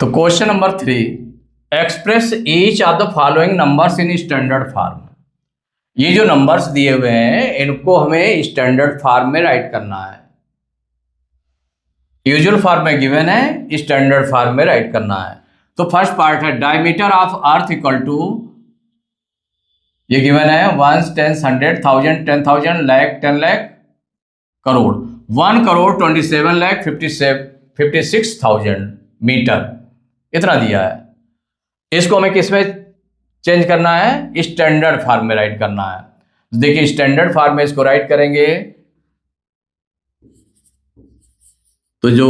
तो question number 3, express each of the following numbers in standard form. ये जो numbers दिए हुए हैं इनको हमें स्टैंडर्ड फॉर्म में राइट करना है। यूजुअल फॉर्म में गिवन है, स्टैंडर्ड फॉर्म में राइट करना है। तो फर्स्ट पार्ट है diameter of earth equal to, ये गिवन है 1, 10, 100, 1000, 10,000, लाख, 10 लाख, करोड़। 1 करोड़ 27 लाख 56,000 मीटर, इतना दिया है। इसको हमें किस में चेंज करना है? स्टैंडर्ड फॉर्म में राइट करना है। देखिए स्टैंडर्ड फॉर्म में इसको राइट करेंगे तो जो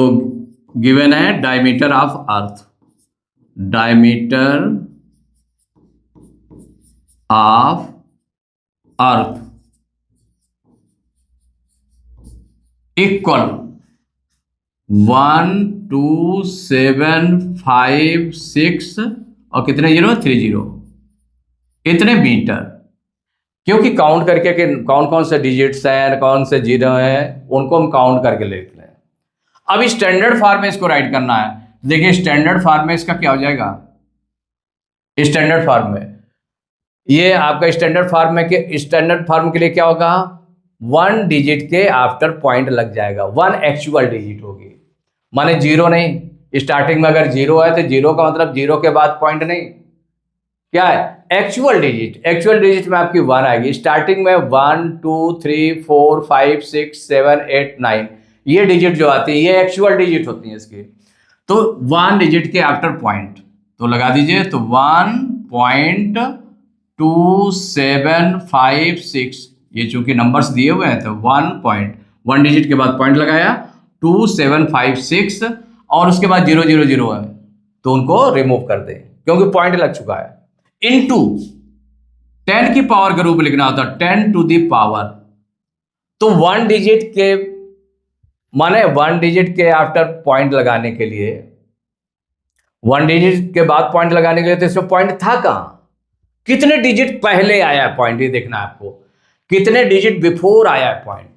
गिवन है diameter of earth, diameter of earth equal 1, 2, 7, 5, 6 और कितने जीरो? 30, इतने मीटर। क्योंकि काउंट करके कि कौन कौन से डिजिट्स हैं, कौन से जीरो हैं, उनको हम काउंट करके लिख रहे हैं। अब स्टैंडर्ड फॉर्म में इसको राइट करना है। देखिए स्टैंडर्ड फॉर्म में इसका क्या हो जाएगा? स्टैंडर्ड फॉर्म में ये आपका स्टैंडर्ड फॉर्म में के स्टैंडर्ड फॉर्म के लिए क्या होगा? 1 डिजिट के आफ्टर पॉइंट लग जाएगा। 1 एक्चुअल डिजिट होगी, माने जीरो नहीं। स्टार्टिंग में अगर जीरो है तो जीरो का मतलब जीरो के बाद पॉइंट नहीं, क्या है? Actual digit. एक्चुअल डिजिट में आपकी 1 आएगी। स्टार्टिंग में 1, 2, 3, 4, 5, 6, 7, 8, 9 ये डिजिट जो आती है ये एक्चुअल डिजिट होती है इसकी। तो 1 डिजिट के आफ्टर पॉइंट तो लगा दीजिए, तो 1.2756, ये चूंकि नंबर्स दिए हुए हैं तो 1 डिजिट के बाद पॉइंट लगाया, 2756 और उसके बाद 000 है तो उनको रिमूव कर दें क्योंकि पॉइंट लग चुका है। इनटू 10 की पावर के रूप में लिखना होता है, 10 टू दी पावर। तो 1 डिजिट के माने 1 डिजिट के आफ्टर पॉइंट लगाने के लिए, 1 डिजिट के बाद पॉइंट लगाने के लिए तो इसमें पॉइंट था कहां? कितने डिजिट पहले आया है पॉइंट, ये देखना है आपको। कितने डिजिट बिफोर आया है पॉइंट।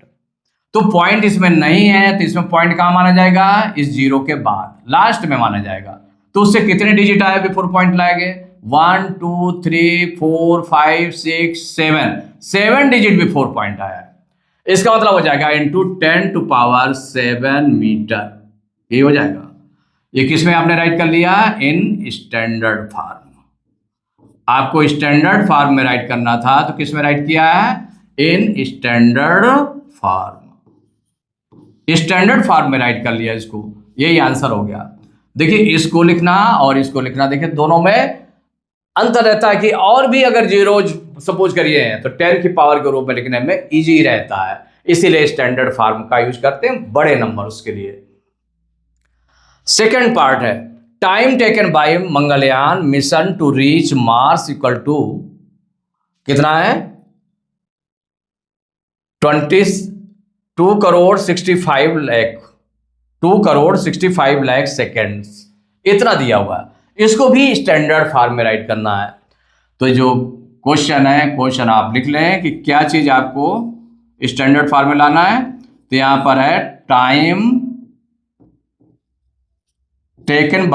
तो पॉइंट इसमें नहीं है तो इसमें पॉइंट कहां माना जाएगा? इस जीरो के बाद लास्ट में माना जाएगा। तो उससे कितने डिजिट आए बिफोर पॉइंट लाएंगे? 1, 2, 3, 4, 5, 6, 7 डिजिट बिफोर पॉइंट आया है। इसका मतलब हो जाएगा इंटू 10 टू पावर 7 मीटर, ये हो जाएगा। ये किस में आपने राइट कर लिया? In standard form. आपको स्टैंडर्ड फॉर्म में राइट करना था तो किस में राइट किया है? In standard form. Standard form में राइट कर लिया इसको, यही आंसर हो गया। देखिए इसको लिखना और इसको लिखना, देखिए दोनों में अंतर रहता है कि और भी अगर जीरोज सपोज करिए हैं तो 10 की पावर के रूप में लिखने में इजी रहता है, इसीलिए स्टैंडर्ड फॉर्म का यूज करते हैं बड़े नंबर्स के लिए। सेकंड पार्ट है time taken by Mangalyaan mission to reach Mars equal to कितना है? 2 करोड़ 65 लाख, 2 करोड़ 65 लाख सेकेंड्स, इतना दिया हुआ है। इसको भी स्टैंडर्ड फॉर्म में राइट करना है। तो जो क्वेश्चन है, क्वेश्चन आप लिख लें कि क्या चीज आपको स्टैंडर्ड फॉर्म में लाना है। तो यहां पर है time taken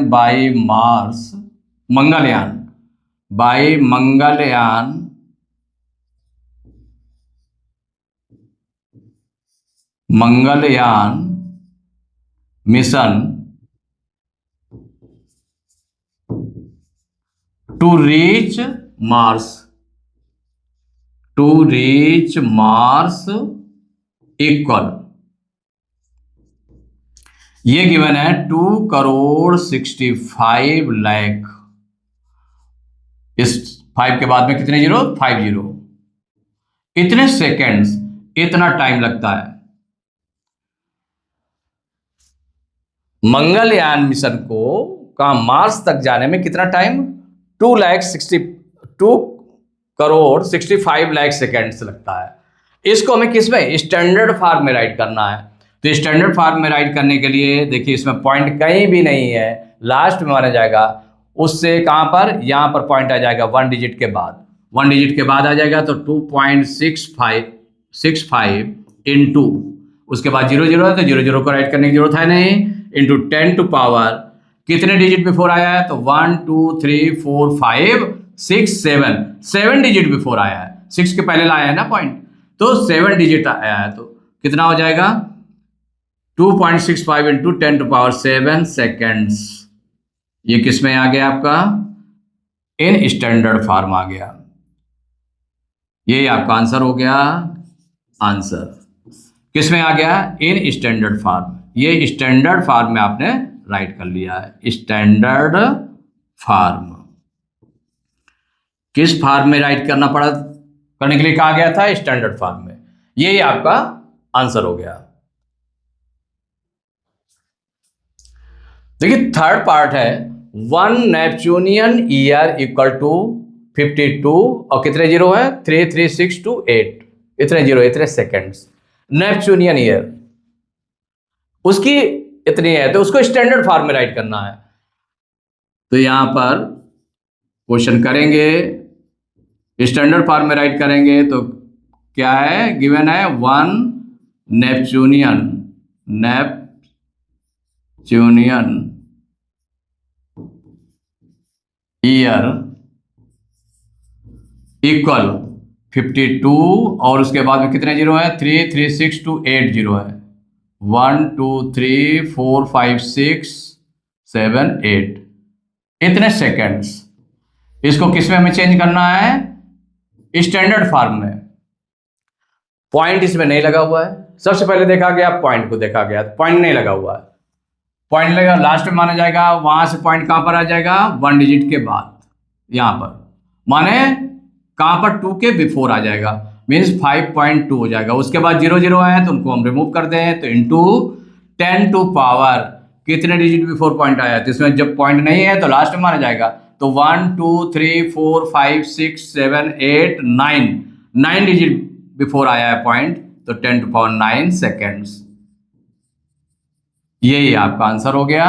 by Mars, Mangalyaan mission to reach Mars equal, ये गिवन है 2 करोड़ 65 लाख। इस 5 के बाद में कितने जीरो? 5 जीरो। इतने सेकेंड्स, इतना टाइम लगता है। मंगलयान मिशन को का मार्स तक जाने में कितना टाइम? 2 करोड़ 65 लाख सेकेंड्स लगता है। इसको हमें किस में? स्टैंडर्ड फॉर्म में राइट करना है। तो स्टैंडर्ड फॉर्म में राइट करने के लिए देखिए इसमें पॉइंट कहीं भी नहीं है, लास्ट में माना जाएगा। उससे कहां पर? यहां पर पॉइंट आ जाएगा 1 डिजिट के बाद। 1 डिजिट के बाद आ जाएगा तो 2.65 इंटू उसके बाद 0 0 है तो 0 0 को राइट करने की जरूरत है नहीं, इंटू 10 टू पावर कितने डिजिट बिफोर आया है, तो 1 2 3 4 5 6 7 डिजिट बिफोर आया है, 6 के पहले लाया है ना पॉइंट, तो 7 डिजिट आया है, तो कितना हो जाएगा 2.65 इंटू 10 टू पावर 7 सेकेंड्स। ये किस में आ गया आपका, इन स्टैंडर्ड फॉर्म आ गया। ये आपका आंसर हो गया। आंसर किस में आ गया, इन स्टैंडर्ड फॉर्म। ये स्टैंडर्ड फॉर्म में आपने राइट कर लिया है। स्टैंडर्ड फॉर्म किस फॉर्म में राइट करना पड़ा, करने के लिए कहा गया था, स्टैंडर्ड फॉर्म में। ये आपका आंसर हो गया। देखिए थर्ड पार्ट है, 1 नेपच्यूनियन ईयर इक्वल टू 52 और कितने जीरो है, 3362 इतने जीरो, इतने सेकेंड्स। नेपच्यूनियन ईयर उसकी इतनी है, तो उसको स्टैंडर्ड फॉर्म में राइट करना है। तो यहां पर क्वेश्चन करेंगे, स्टैंडर्ड फॉर्म में राइट करेंगे तो क्या है, गिवन है 1 नेपच्यूनियन ईयर इक्वल 52 और उसके बाद में कितने जीरो है, 3362 जीरो है, 1 2 3 4 5 6 7 8 इतने सेकेंड्स। इसको किस में हमें चेंज करना है, स्टैंडर्ड फॉर्म में। पॉइंट इसमें नहीं लगा हुआ है, सबसे पहले देखा गया पॉइंट को देखा गया, पॉइंट नहीं लगा हुआ है। पॉइंट लगा लास्ट में माना जाएगा, वहां से पॉइंट कहां पर आ जाएगा, 1 डिजिट के बाद, यहां पर माने कहां पर 2 के बिफोर आ जाएगा, मीन्स 5.2 हो जाएगा। उसके बाद 0 0 आए तो उनको हम रिमूव कर दें, तो इंटू 10 टू पावर कितने डिजिट बिफोर पॉइंट आया, तो इसमें जब पॉइंट नहीं है तो लास्ट में माना जाएगा, तो 1 2 3 4 5 6 7 8 9 डिजिट बिफोर आया है पॉइंट, तो 10 टू पावर 9 सेकेंड्स। यही आपका आंसर हो गया।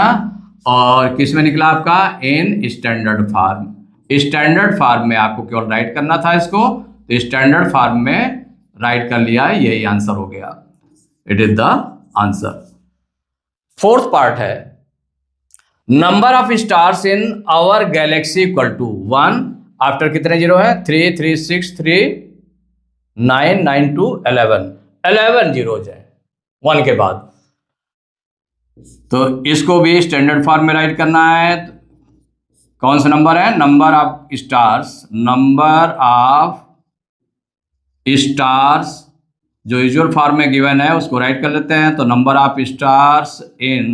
और किस में निकला आपका, in standard form. Standard form में आपको केवल राइट करना था इसको, तो स्टैंडर्ड फॉर्म में राइट कर लिया, यही आंसर हो गया। It is the answer. Fourth part है, number of stars in our galaxy equal to 1 after कितने जीरो है, 3 3 6 3 9 9 2 11 जीरोज है 1 के बाद। तो इसको भी स्टैंडर्ड फॉर्म में राइट करना है। कौन सा नंबर है, नंबर ऑफ स्टार्स जो यूजुअल फॉर्म में गिवन है उसको राइट कर लेते हैं। तो number of stars in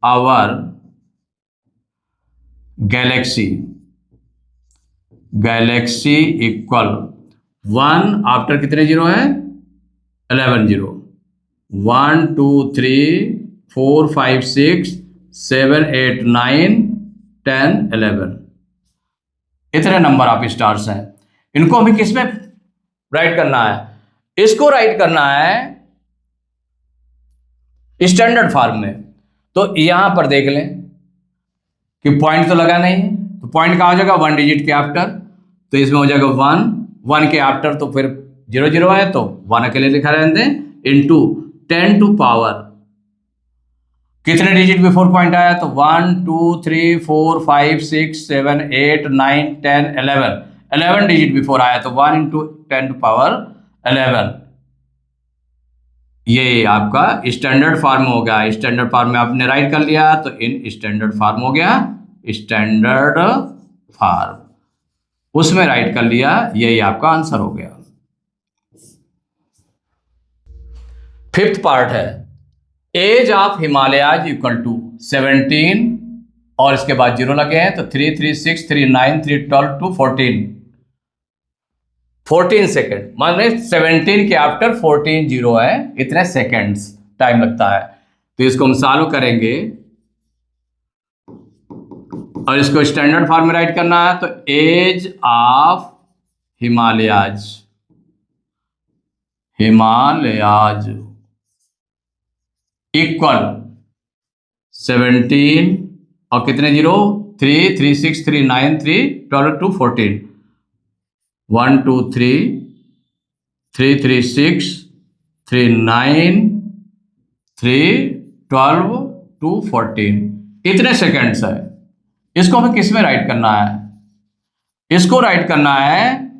our galaxy equal 1 after कितने जीरो है, 11 जीरो, 1 2 3 4 5 6 7 8 9 10 11 इतने नंबर ऑफ स्टार्स हैं। इनको अभी किस में राइट करना है, इसको राइट करना है स्टैंडर्ड फॉर्म में। तो यहां पर देख लें कि पॉइंट तो लगा नहीं है, तो पॉइंट कहां हो जाएगा, 1 डिजिट के आफ्टर, तो इसमें हो जाएगा 1 के आफ्टर, तो फिर 0 0 है तो 1 अकेले लिखा रहने दें, इंटू 10 टू पावर कितने डिजिट बिफोर पॉइंट आया, तो 1 2 3 4 5 6 7 8 9 10 11 डिजिट बिफोर आया, तो 1 इंटू 10 टू पावर 11। ये आपका स्टैंडर्ड फॉर्म हो गया। स्टैंडर्ड फॉर्म में आपने राइट कर लिया, तो इन स्टैंडर्ड फॉर्म हो गया, स्टैंडर्ड फॉर्म उसमें राइट कर लिया, यही आपका आंसर हो गया। फिफ्थ पार्ट है, age of Himalayas equal to 17 और इसके बाद 0 लगे हैं, तो 3 3 6 3 9 3 12 2 14 सेकेंड, माने 17 के आफ्टर 14 जीरो है, इतने सेकेंड्स टाइम लगता है। तो इसको हम सॉल्व करेंगे और इसको स्टैंडर्ड फॉर्म में राइट करना है। तो एज ऑफ हिमालयाज इक्वल 17 और कितने जीरो, 3 3 6 3 9 3 12 2 14 1 2 3 3 3 6 3 9 3 12 टू 14 इतने सेकेंड्स है। इसको हमें किस में राइट करना है? इसको राइट करना है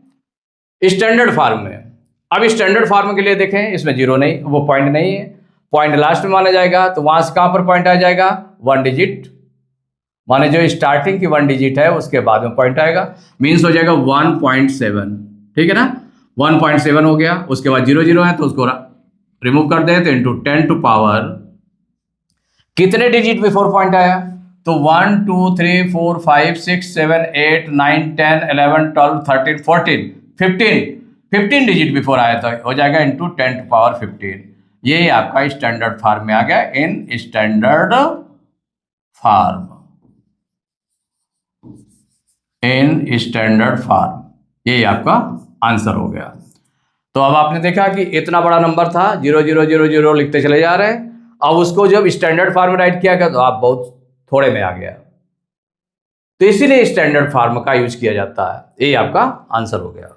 स्टैंडर्ड फॉर्म में। अब स्टैंडर्ड फॉर्म के लिए देखें, इसमें जीरो नहीं, वो पॉइंट नहीं है, पॉइंट लास्ट में माना जाएगा, तो वहां से कहां पर पॉइंट आ जाएगा? 1 डिजिट, माने जो स्टार्टिंग की 1 डिजिट है उसके बाद में पॉइंट आएगा, मीन्स हो जाएगा 1.7। ठीक है ना, 1.7 हो गया। उसके बाद 0 0 है तो उसको रिमूव कर दे, तो इंटू 10 टू पावर कितने डिजिट बिफोर पॉइंट आया? तो 1 2 3 4 5 6 7 8 9 10 11 12 13 14 15 डिजिट बिफोर आया तो हो जाएगा इंटू 10 टू पावर 15। ये आपका स्टैंडर्ड फॉर्म में आ गया, in standard form, in standard form. ये आपका आंसर हो गया। तो अब आपने देखा कि इतना बड़ा नंबर था, 0 0 0 0 लिखते चले जा रहे हैं। अब उसको जब स्टैंडर्ड फॉर्म में राइट किया गया तो आप बहुत थोड़े में आ गया, तो इसीलिए स्टैंडर्ड फॉर्म का यूज किया जाता है। ये आपका आंसर हो गया।